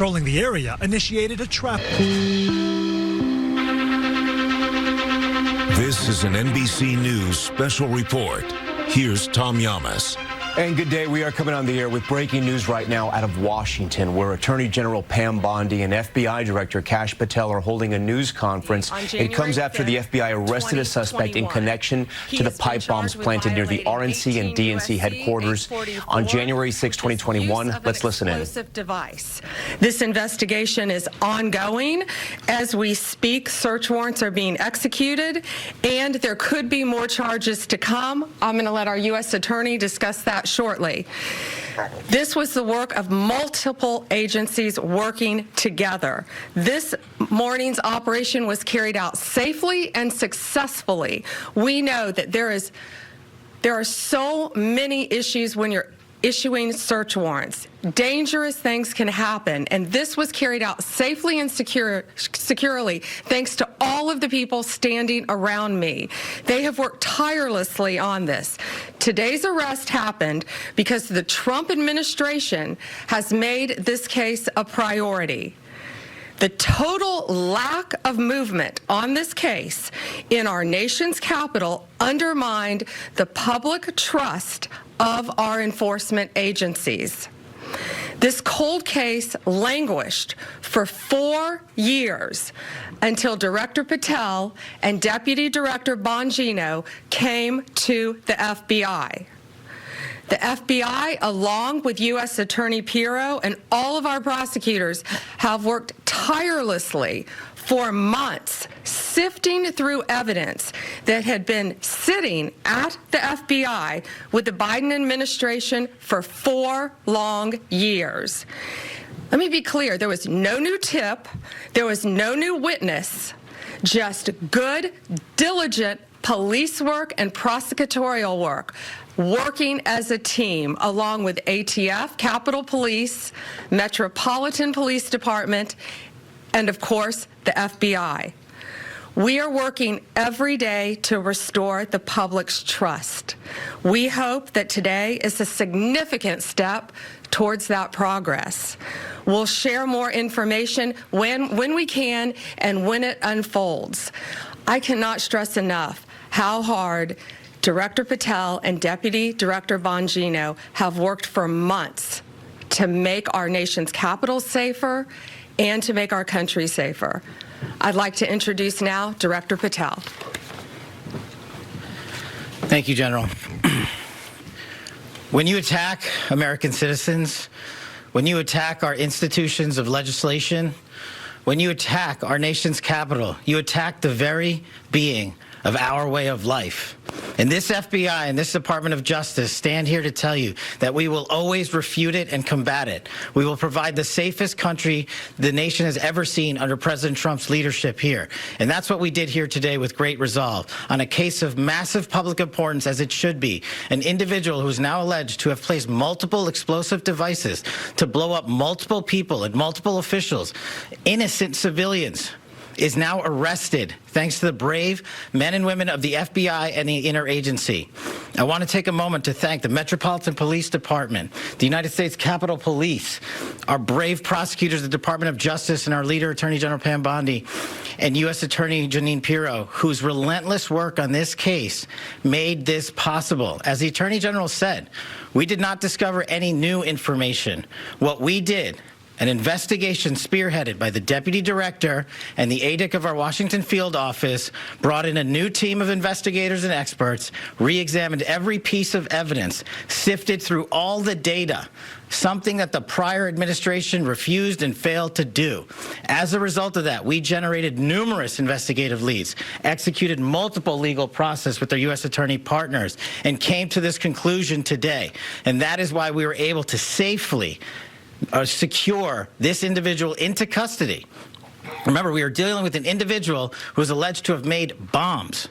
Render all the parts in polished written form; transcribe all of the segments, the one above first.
Patrolling the area initiated a trap. This is an NBC News special report. Here's Tom Yamas. And good day. We are coming on the air with breaking news right now out of Washington, where Attorney General Pam Bondi and FBI Director Kash Patel are holding a news conference. It comes after the FBI arrested a suspect in connection to the pipe bombs planted near the RNC and DNC headquarters on January 6, 2021. Let's listen in. Device. This investigation is ongoing. As we speak, search warrants are being executed, and there could be more charges to come. I'm going to let our U.S. Attorney discuss that shortly. This was the work of multiple agencies working together. This morning's operation was carried out safely and successfully. We know that there are so many issues when you're issuing search warrants. Dangerous things can happen, and this was carried out safely and securely thanks to all of the people standing around me. They have worked tirelessly on this. Today's arrest happened because the Trump administration has made this case a priority. The total lack of movement on this case in our nation's capital undermined the public trust of our enforcement agencies. This cold case languished for 4 years until Director Patel and Deputy Director Bongino came to the FBI. The FBI, along with U.S. Attorney Pirro and all of our prosecutors, have worked tirelessly for months, sifting through evidence that had been sitting at the FBI with the Biden administration for 4 long years. Let me be clear, there was no new tip, there was no new witness, just good, diligent police work and prosecutorial work, working as a team along with ATF, Capitol Police, Metropolitan Police Department, and of course, the FBI. We are working every day to restore the public's trust. We hope that today is a significant step towards that progress. We'll share more information when we can and when it unfolds. I cannot stress enough how hard Director Patel and Deputy Director Bongino have worked for months to make our nation's capital safer and to make our country safer. I'd like to introduce now Director Patel. Thank you, General. When you attack American citizens, when you attack our institutions of legislation, when you attack our nation's capital, you attack the very being of our way of life. And this FBI and this Department of Justice stand here to tell you that we will always refute it and combat it. We will provide the safest country the nation has ever seen under President Trump's leadership here. And that's what we did here today with great resolve on a case of massive public importance, as it should be. An individual who is now alleged to have placed multiple explosive devices to blow up multiple people and multiple officials, innocent civilians, is now arrested thanks to the brave men and women of the FBI and the interagency. I want to take a moment to thank the Metropolitan Police Department, the United States Capitol Police, our brave prosecutors, the Department of Justice, and our leader, Attorney General Pam Bondi, and U.S. Attorney Jeanine Pirro, whose relentless work on this case made this possible. As the Attorney General said, we did not discover any new information. What we did, an investigation spearheaded by the Deputy Director and the ADIC of our Washington field office, brought in a new team of investigators and experts, re-examined every piece of evidence, sifted through all the data, something that the prior administration refused and failed to do. As a result of that, we generated numerous investigative leads, executed multiple legal process with our U.S. attorney partners, and came to this conclusion today. And that is why we were able to safely secure this individual into custody. Remember, we are dealing with an individual who is alleged to have made bombs.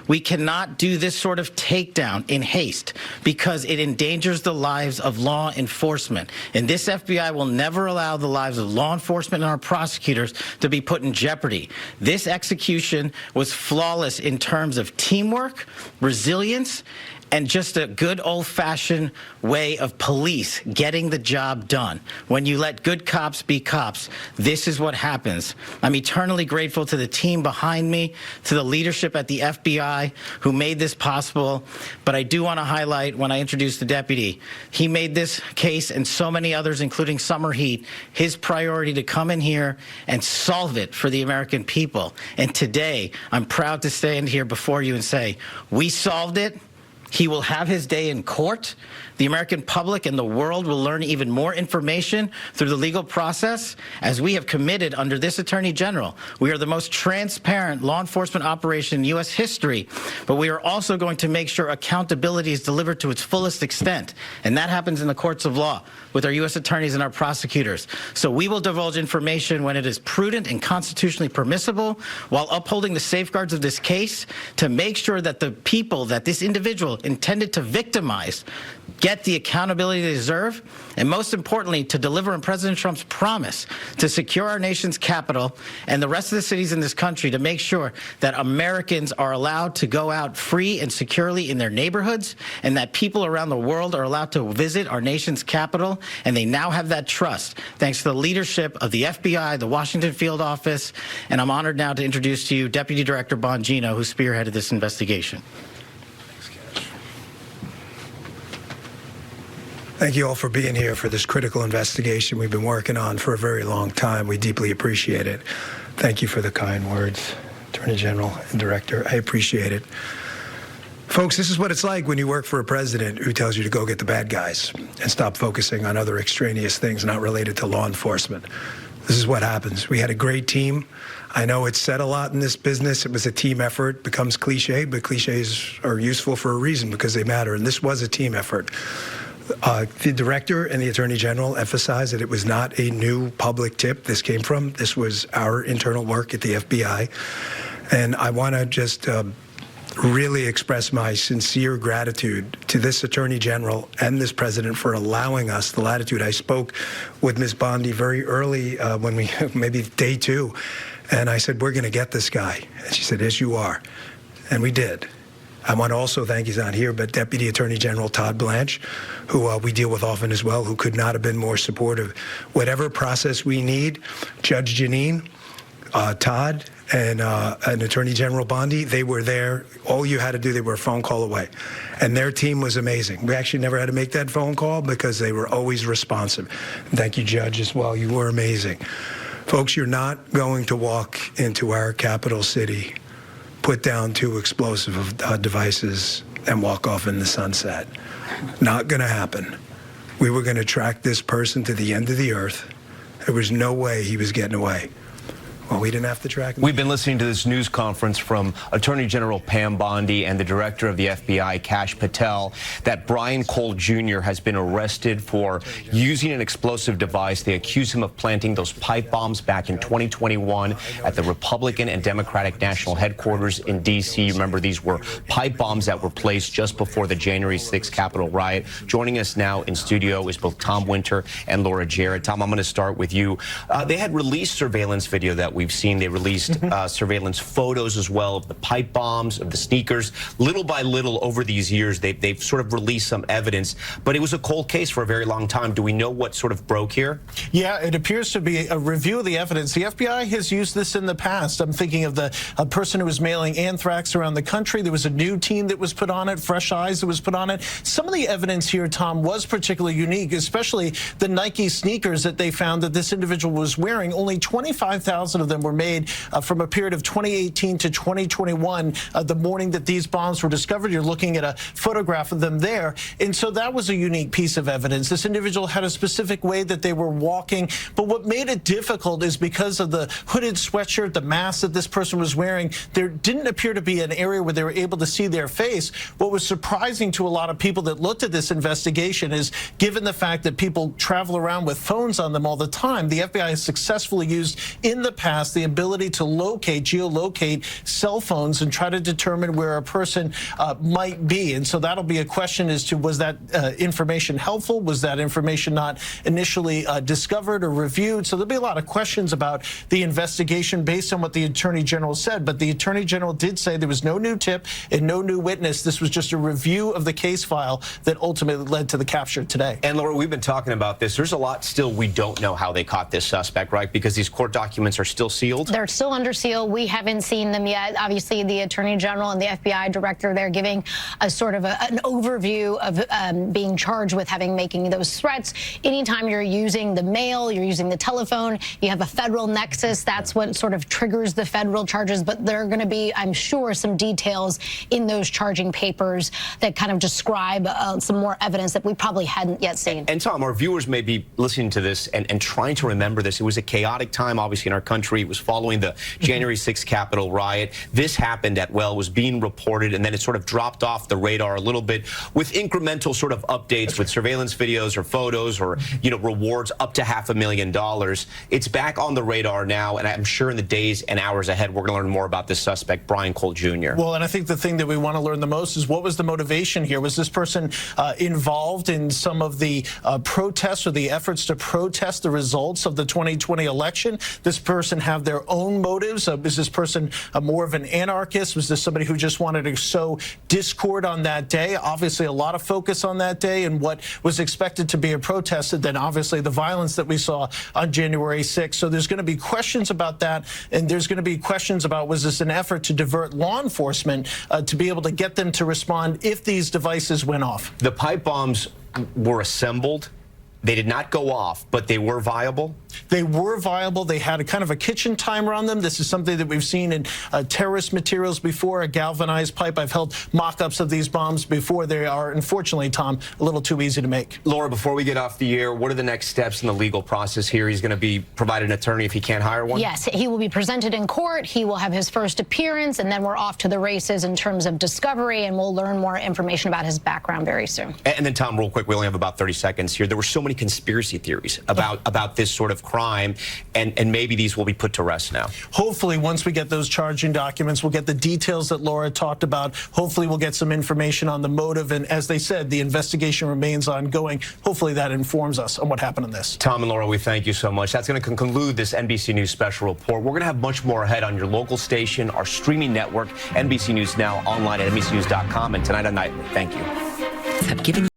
We cannot do this sort of takedown in haste because it endangers the lives of law enforcement. And this FBI will never allow the lives of law enforcement and our prosecutors to be put in jeopardy. This execution was flawless in terms of teamwork, resilience, and just a good old-fashioned way of police getting the job done. When you let good cops be cops, this is what happens. I'm eternally grateful to the team behind me, to the leadership at the FBI who made this possible. But I do want to highlight, when I introduced the deputy, he made this case and so many others, including Summer Heat, his priority to come in here and solve it for the American people. And today, I'm proud to stand here before you and say, we solved it. He will have his day in court. The American public and the world will learn even more information through the legal process. As we have committed under this Attorney General, we are the most transparent law enforcement operation in U.S. history, but we are also going to make sure accountability is delivered to its fullest extent, and that happens in the courts of law with our U.S. attorneys and our prosecutors. So we will divulge information when it is prudent and constitutionally permissible, while upholding the safeguards of this case to make sure that the people that this individual intended to victimize get the accountability they deserve, and most importantly, to deliver on President Trump's promise to secure our nation's capital and the rest of the cities in this country to make sure that Americans are allowed to go out free and securely in their neighborhoods, and that people around the world are allowed to visit our nation's capital, and they now have that trust thanks to the leadership of the FBI, the Washington Field Office, and I'm honored now to introduce to you Deputy Director Bongino, who spearheaded this investigation. Thank you all for being here for this critical investigation we've been working on for a very long time. We deeply appreciate it. Thank you for the kind words, Attorney General and Director. I appreciate it. Folks, this is what it's like when you work for a president who tells you to go get the bad guys and stop focusing on other extraneous things not related to law enforcement. This is what happens. We had a great team. I know it's said a lot in this business. It was a team effort. It becomes cliche, but cliches are useful for a reason because they matter, and this was a team effort. The director and the attorney general emphasized that it was not a new public tip this came from. This was our internal work at the FBI. And I want to just really express my sincere gratitude to this attorney general and this president for allowing us the latitude. I spoke with Ms. Bondi very early when we, maybe day 2, and I said, we're going to get this guy. And she said, yes, you are. And we did. I want to also thank, he's not here, but Deputy Attorney General Todd Blanche, who we deal with often as well, who could not have been more supportive. Whatever process we need, Judge Janine, Todd, and Attorney General Bondi, they were there. All you had to do, they were a phone call away. And their team was amazing. We actually never had to make that phone call because they were always responsive. Thank you, Judge, as well. You were amazing. Folks, you're not going to walk into our capital city, put down 2 explosive devices, and walk off in the sunset. Not going to happen. We were going to track this person to the end of the earth. There was no way he was getting away. Well, we didn't have to track him. We've been listening to this news conference from Attorney General Pam Bondi and the Director of the FBI, Kash Patel, that Brian Cole Jr. has been arrested for using an explosive device. They accuse him of planting those pipe bombs back in 2021 at the Republican and Democratic National Headquarters in D.C. Remember, these were pipe bombs that were placed just before the January 6th Capitol riot. Joining us now in studio is both Tom Winter and Laura Jarrett. Tom, I'm going to start with you. They had released surveillance video that we've seen. They released surveillance photos as well of the pipe bombs, of the sneakers. Little by little over these years, they've sort of released some evidence, but it was a cold case for a very long time. Do we know what sort of broke here? Yeah, it appears to be a review of the evidence. The FBI has used this in the past. I'm thinking of a person who was mailing anthrax around the country. There was a new team that was put on it, fresh eyes that was put on it. Some of the evidence here, Tom, was particularly unique, especially the Nike sneakers that they found that this individual was wearing. Only 25,000 of them were made from a period of 2018 to 2021, the morning that these bombs were discovered. You're looking at a photograph of them there. And so that was a unique piece of evidence. This individual had a specific way that they were walking. But what made it difficult is because of the hooded sweatshirt, the mask that this person was wearing, there didn't appear to be an area where they were able to see their face. What was surprising to a lot of people that looked at this investigation is, given the fact that people travel around with phones on them all the time, the FBI has successfully used in the past past the ability to geolocate cell phones and try to determine where a person might be. And so that'll be a question as to, was that information helpful? Was that information not initially discovered or reviewed? So there'll be a lot of questions about the investigation based on what the Attorney General said. But the Attorney General did say there was no new tip and no new witness. This was just a review of the case file that ultimately led to the capture today. And Laura, we've been talking about this. There's a lot still we don't know how they caught this suspect, right? Because these court documents are still sealed. They're still under seal. We haven't seen them yet. Obviously, the Attorney General and the FBI director, they're giving a sort of an overview of being charged with making those threats. Anytime you're using the mail, you're using the telephone, you have a federal nexus. That's what sort of triggers the federal charges. But there are going to be, I'm sure, some details in those charging papers that kind of describe some more evidence that we probably hadn't yet seen. And Tom, our viewers may be listening to this and trying to remember this. It was a chaotic time, obviously, in our country. It was following the January 6th Capitol riot. This happened at was being reported, and then it sort of dropped off the radar a little bit with incremental sort of updates with surveillance videos or photos or, rewards up to $500,000. It's back on the radar now, and I'm sure in the days and hours ahead, we're going to learn more about this suspect, Brian Colt Jr. Well, and I think the thing that we want to learn the most is, what was the motivation here? Was this person involved in some of the protests or the efforts to protest the results of the 2020 election? This person have their own motives? Is this person more of an anarchist? Was this somebody who just wanted to sow discord on that day? Obviously, a lot of focus on that day and what was expected to be a protest, and then obviously the violence that we saw on January 6th. So there's going to be questions about that, and there's going to be questions about, was this an effort to divert law enforcement to be able to get them to respond if these devices went off? The pipe bombs were assembled. They did not go off, but they were viable? They were viable. They had a kind of a kitchen timer on them. This is something that we've seen in terrorist materials before, a galvanized pipe. I've held mock-ups of these bombs before. They are, unfortunately, Tom, a little too easy to make. Laura, before we get off the air, what are the next steps in the legal process here? He's going to be provided an attorney if he can't hire one? Yes, he will be presented in court. He will have his first appearance, and then we're off to the races in terms of discovery, and we'll learn more information about his background very soon. And then, Tom, real quick, we only have about 30 seconds here. There were so many conspiracy theories about this sort of crime, and maybe these will be put to rest now. Hopefully, once we get those charging documents, we'll get the details that Laura talked about. Hopefully, we'll get some information on the motive, and as they said, the investigation remains ongoing. Hopefully, that informs us on what happened in this. Tom and Laura, we thank you so much. That's going to conclude this NBC News special report. We're going to have much more ahead on your local station, our streaming network, NBC News Now, online at NBCnews.com, and tonight on Nightly. Thank you.